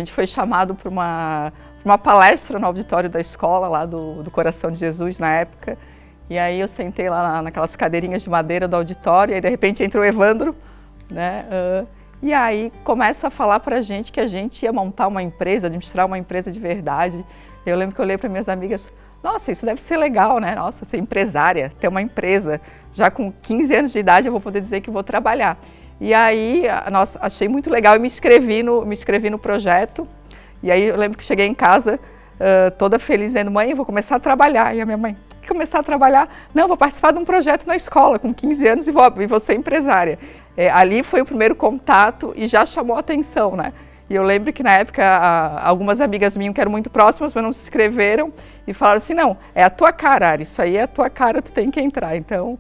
gente foi chamado para uma palestra no auditório da escola, lá do Coração de Jesus, na época. E aí eu sentei lá naquelas cadeirinhas de madeira do auditório, e aí de repente entra o Evandro, né? E aí começa a falar pra gente que a gente ia montar uma empresa, administrar uma empresa de verdade. Eu lembro que eu olhei para minhas amigas, nossa, isso deve ser legal, né? Nossa, ser empresária, ter uma empresa. Já com 15 anos de idade eu vou poder dizer que vou trabalhar. E aí, nossa, achei muito legal e me inscrevi no projeto. E aí eu lembro que cheguei em casa toda feliz, dizendo, mãe, eu vou começar a trabalhar. E a minha mãe, começar a trabalhar? Não, vou participar de um projeto na escola com 15 anos e vou ser empresária. Ali foi o primeiro contato e já chamou a atenção, né? E eu lembro que na época algumas amigas minhas que eram muito próximas, mas não se inscreveram e falaram assim, não, é a tua cara, Ari, isso aí é a tua cara, tu tem que entrar. Então,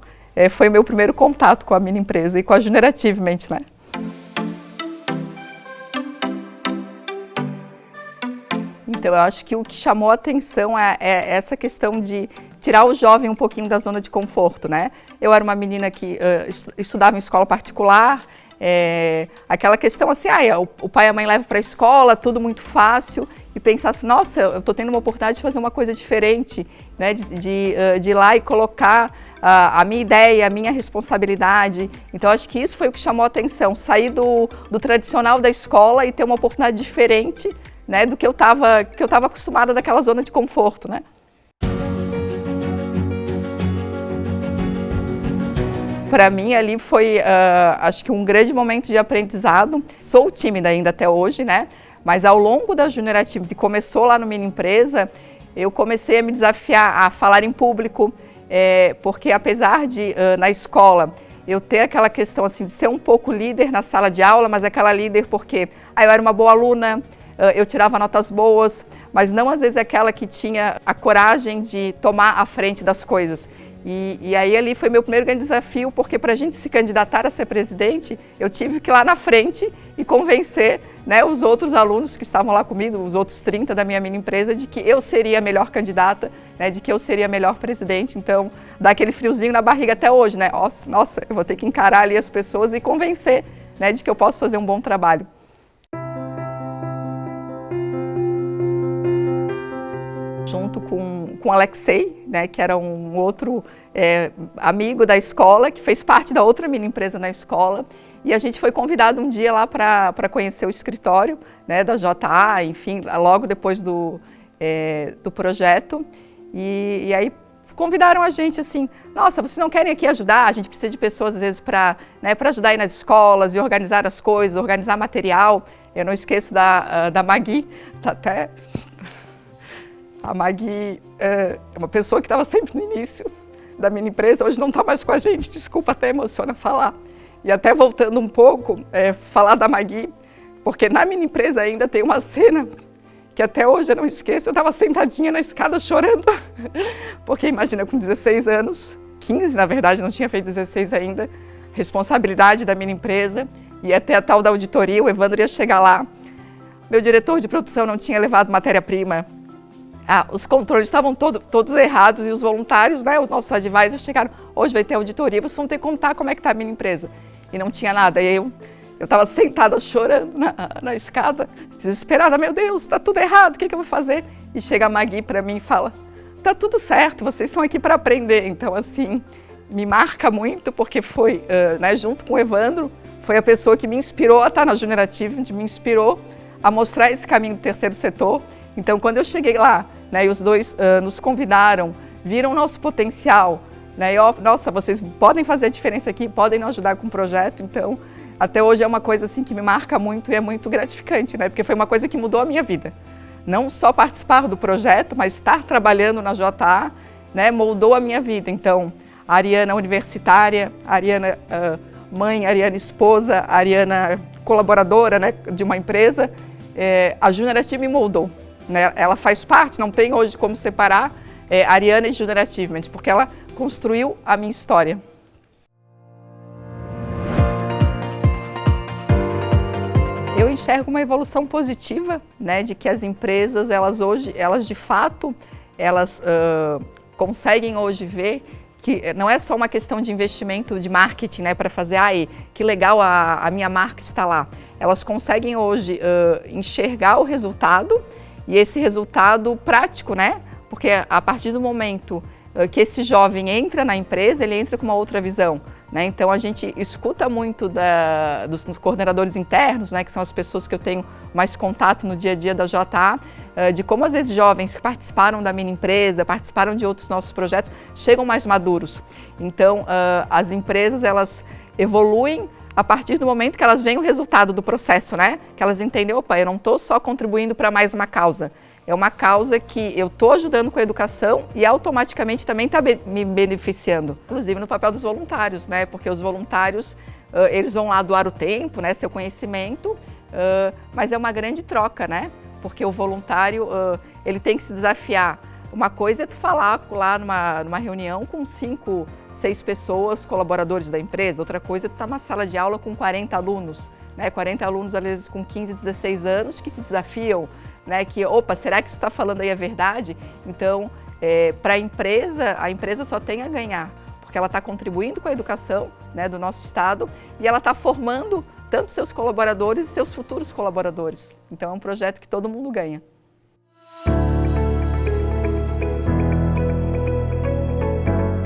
foi o meu primeiro contato com a minha empresa e com a Generativement, né? Então, eu acho que o que chamou a atenção é essa questão de tirar o jovem um pouquinho da zona de conforto, né? Eu era uma menina que estudava em escola particular, aquela questão assim, o pai e a mãe levam para a escola, tudo muito fácil, e pensar assim, nossa, eu estou tendo uma oportunidade de fazer uma coisa diferente, né? De ir lá e colocar a minha ideia, a minha responsabilidade. Então, acho que isso foi o que chamou a atenção, sair do tradicional da escola e ter uma oportunidade diferente, né, do que eu estava acostumada daquela zona de conforto, né? Para mim ali foi, acho que um grande momento de aprendizado. Sou tímida ainda até hoje, né? Mas ao longo da Generativement, que começou lá no Mini Empresa, eu comecei a me desafiar a falar em público, porque apesar de na escola eu ter aquela questão assim de ser um pouco líder na sala de aula, mas aquela líder porque eu era uma boa aluna, eu tirava notas boas, mas não às vezes aquela que tinha a coragem de tomar a frente das coisas. E aí ali foi meu primeiro grande desafio, porque para a gente se candidatar a ser presidente, eu tive que ir lá na frente e convencer, né, os outros alunos que estavam lá comigo, os outros 30 da minha mini empresa, de que eu seria a melhor candidata, né, de que eu seria a melhor presidente. Então, dá aquele friozinho na barriga até hoje, né? Nossa, eu vou ter que encarar ali as pessoas e convencer, né, de que eu posso fazer um bom trabalho. Junto com o Alexei, né, que era um outro amigo da escola, que fez parte da outra mini empresa na escola, e a gente foi convidado um dia lá para conhecer o escritório, né, da JA, enfim, logo depois do projeto, e aí convidaram a gente assim, nossa, vocês não querem aqui ajudar? A gente precisa de pessoas às vezes para ajudar aí nas escolas e organizar as coisas, organizar material. Eu não esqueço da Magui, tá até... A Magui é uma pessoa que estava sempre no início da minha empresa, hoje não está mais com a gente, desculpa, até emociona falar. E até voltando um pouco, falar da Magui, porque na minha empresa ainda tem uma cena que até hoje eu não esqueço, eu estava sentadinha na escada chorando, porque imagina, com 16 anos, 15 na verdade, não tinha feito 16 ainda, responsabilidade da minha empresa, e até a tal da auditoria, o Evandro ia chegar lá, meu diretor de produção não tinha levado matéria-prima, os controles estavam todos errados e os voluntários, né, os nossos advisors chegaram, hoje vai ter auditoria, vocês vão ter que contar como é que está a minha empresa. E não tinha nada, e eu estava sentada chorando na escada, desesperada, meu Deus, está tudo errado, o que eu vou fazer? E chega a Magui para mim e fala, está tudo certo, vocês estão aqui para aprender. Então assim, me marca muito, porque foi, né, junto com o Evandro, foi a pessoa que me inspirou a estar na Generativement, me inspirou a mostrar esse caminho do terceiro setor. Então, quando eu cheguei lá, né, e os dois nos convidaram, viram o nosso potencial, né, e, nossa, vocês podem fazer a diferença aqui, podem nos ajudar com o projeto. Então, até hoje é uma coisa assim que me marca muito e é muito gratificante, né, porque foi uma coisa que mudou a minha vida. Não só participar do projeto, mas estar trabalhando na JA, né, moldou a minha vida. Então, a Ariana universitária, a Ariana mãe, a Ariana esposa, a Ariana colaboradora, né, de uma empresa, a Generativement me moldou. Né? Ela faz parte, não tem hoje como separar Ariana e Generativement, porque ela construiu a minha história. Eu enxergo uma evolução positiva, né, de que as empresas, elas de fato, conseguem hoje ver que não é só uma questão de investimento de marketing, né, para fazer, ai, que legal a minha marca está lá. Elas conseguem hoje enxergar o resultado e esse resultado prático, né? Porque a partir do momento que esse jovem entra na empresa, ele entra com uma outra visão, né? Então a gente escuta muito dos coordenadores internos, né, que são as pessoas que eu tenho mais contato no dia a dia da JA, de como às vezes jovens que participaram da minha empresa, participaram de outros nossos projetos, chegam mais maduros. Então as empresas, elas evoluem a partir do momento que elas veem o resultado do processo, né? Que elas entendem, opa, eu não estou só contribuindo para mais uma causa, é uma causa que eu estou ajudando com a educação e automaticamente também está me beneficiando. Inclusive no papel dos voluntários, né? Porque os voluntários, eles vão lá doar o tempo, né? Seu conhecimento, mas é uma grande troca, né? Porque o voluntário, ele tem que se desafiar. Uma coisa é tu falar lá numa reunião com 5, 6 pessoas, colaboradores da empresa. Outra coisa é tu estar numa sala de aula com 40 alunos, né? 40 alunos, às vezes, com 15, 16 anos, que te desafiam, né? Que, opa, será que isso está falando aí é verdade? Então, para a empresa só tem a ganhar, porque ela está contribuindo com a educação, né, do nosso estado e ela está formando tanto seus colaboradores e seus futuros colaboradores. Então, é um projeto que todo mundo ganha.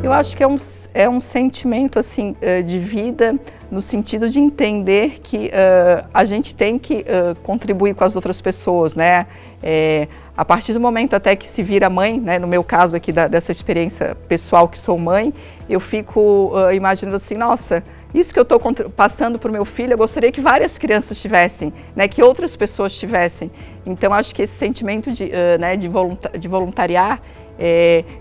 Eu acho que é um sentimento assim, de vida, no sentido de entender que a gente tem que contribuir com as outras pessoas, né? A partir do momento até que se vira mãe, né? No meu caso aqui dessa experiência pessoal que sou mãe, eu fico imaginando assim, nossa, isso que eu estou passando para o meu filho, eu gostaria que várias crianças tivessem, né? Que outras pessoas tivessem. Então acho que esse sentimento de voluntariar,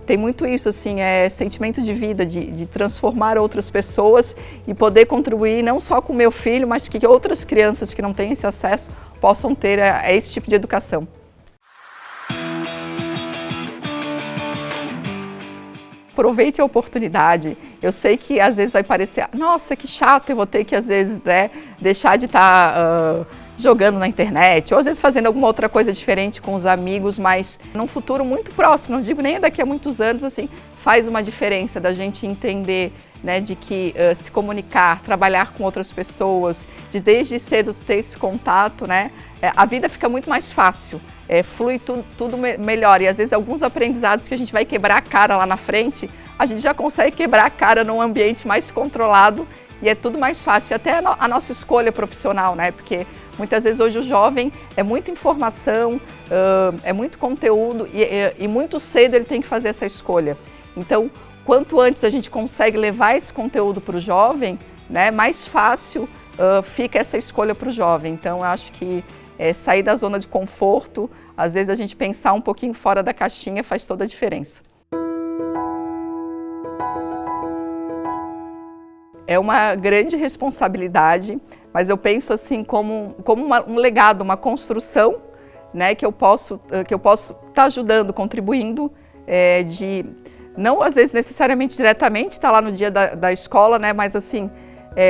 tem muito isso, assim, sentimento de vida, de transformar outras pessoas e poder contribuir não só com o meu filho, mas que outras crianças que não têm esse acesso possam ter a esse tipo de educação. Aproveite a oportunidade. Eu sei que às vezes vai parecer, nossa, que chato, eu vou ter que às vezes, né, deixar de estar jogando na internet, ou às vezes fazendo alguma outra coisa diferente com os amigos, mas num futuro muito próximo, não digo nem daqui a muitos anos, assim, faz uma diferença da gente entender, né, de que se comunicar, trabalhar com outras pessoas, de desde cedo ter esse contato, né, a vida fica muito mais fácil, flui tudo melhor e às vezes alguns aprendizados que a gente vai quebrar a cara lá na frente, a gente já consegue quebrar a cara num ambiente mais controlado e é tudo mais fácil, até a nossa escolha profissional, né, porque muitas vezes hoje o jovem é muita informação, é muito conteúdo e muito cedo ele tem que fazer essa escolha. Então, quanto antes a gente consegue levar esse conteúdo para o jovem, né, mais fácil fica essa escolha para o jovem. Então, eu acho que sair da zona de conforto, às vezes a gente pensar um pouquinho fora da caixinha faz toda a diferença. É uma grande responsabilidade, mas eu penso assim como um legado, uma construção, né, que eu posso estar ajudando, contribuindo, de não às vezes necessariamente diretamente estar lá no dia da escola, né, mas assim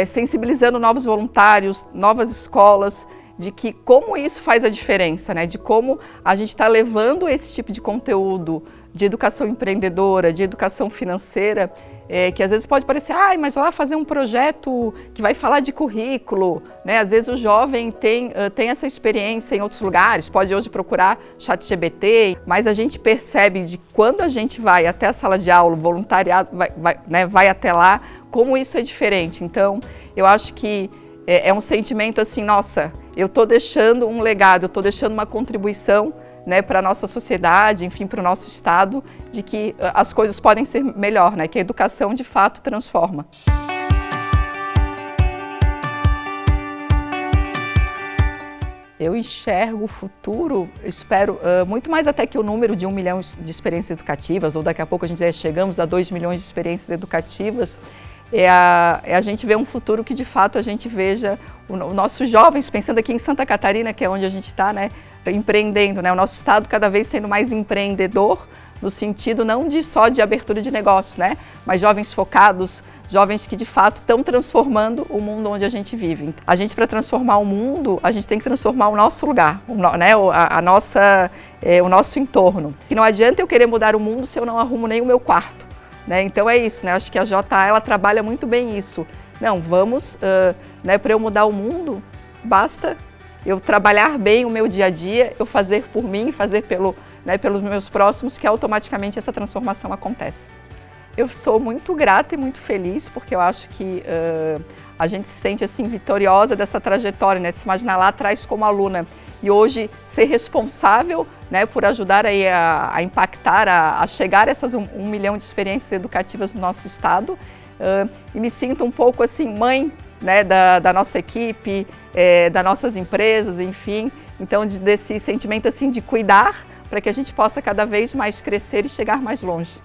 sensibilizando novos voluntários, novas escolas, de que como isso faz a diferença, né, de como a gente está levando esse tipo de conteúdo de educação empreendedora, de educação financeira, que às vezes pode parecer, mas lá fazer um projeto que vai falar de currículo, né? Às vezes o jovem tem essa experiência em outros lugares, pode hoje procurar ChatGPT, mas a gente percebe de quando a gente vai até a sala de aula, o voluntariado vai até lá, como isso é diferente. Então, eu acho que é um sentimento assim, nossa, eu estou deixando um legado, eu estou deixando uma contribuição, né, para a nossa sociedade, enfim, para o nosso estado, de que as coisas podem ser melhor, né, que a educação de fato transforma. Eu enxergo o futuro, espero, muito mais até que o número de 1 milhão de experiências educativas, ou daqui a pouco a gente chegamos a 2 milhões de experiências educativas, a gente ver um futuro que de fato a gente veja os nossos jovens, pensando aqui em Santa Catarina, que é onde a gente está, né, empreendendo, né, o nosso estado cada vez sendo mais empreendedor, no sentido não só de abertura de negócios, né, mas jovens focados, jovens que de fato estão transformando o mundo onde a gente vive. A gente, para transformar o mundo, a gente tem que transformar o nosso lugar, né, o nosso entorno. E não adianta eu querer mudar o mundo se eu não arrumo nem o meu quarto, né? Então é isso, né? Acho que a JA ela trabalha muito bem isso. Não, vamos, né, para eu mudar o mundo, basta eu trabalhar bem o meu dia a dia, eu fazer por mim, fazer pelos meus próximos, que automaticamente essa transformação acontece. Eu sou muito grata e muito feliz, porque eu acho que a gente se sente assim vitoriosa dessa trajetória, né? Se imaginar lá atrás como aluna e hoje ser responsável, né, por ajudar aí a impactar, a chegar a essas 1 milhão de experiências educativas no nosso estado. E me sinto um pouco assim mãe, né, da nossa equipe, das nossas empresas, enfim. Então desse sentimento assim de cuidar para que a gente possa cada vez mais crescer e chegar mais longe.